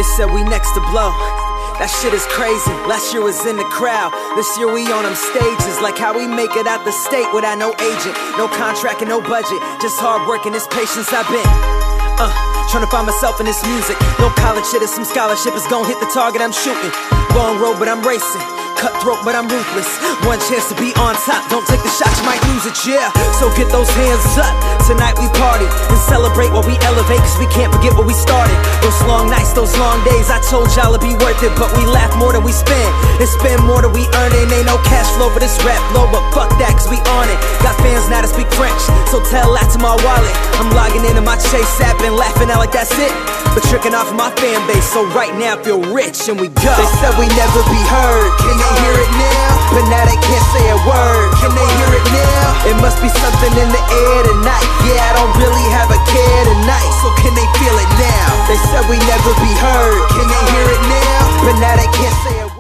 They said we next to blow. That shit is crazy. Last year was in the crowd. This year we on them stages. Like how we make it out the state without no agent, no contract and no budget. Just hard work and this patience I've been trying to find myself in this music. No college shit, it's some scholarship. It's gon' hit the target I'm shooting. Long road but I'm racing, cutthroat but I'm ruthless. One chance to be on top, don't take the shot, you might lose it, yeah. So get those hands up, tonight we party and celebrate while we elevate, cause we can't forget where we started. Those long nights, those long days, I told y'all it'd be worth it. But we laugh more than we spend, and spend more than we earn. And ain't no cash flow for this rap flow, but fuck that, cause we on it. Got fans now that speak French, so tell that to my wallet. I'm logging into my Chase app and laughing out like that's it, but tricking off of my fan base. So right now I feel rich and we go. They said we never be heard, can they hear it now? But now they can't say a word, can they hear it now? It must be something in the air tonight. Yeah, I don't really have a care tonight, so can they feel it now? They said we never be heard, can they hear it now? But now they can't say a word.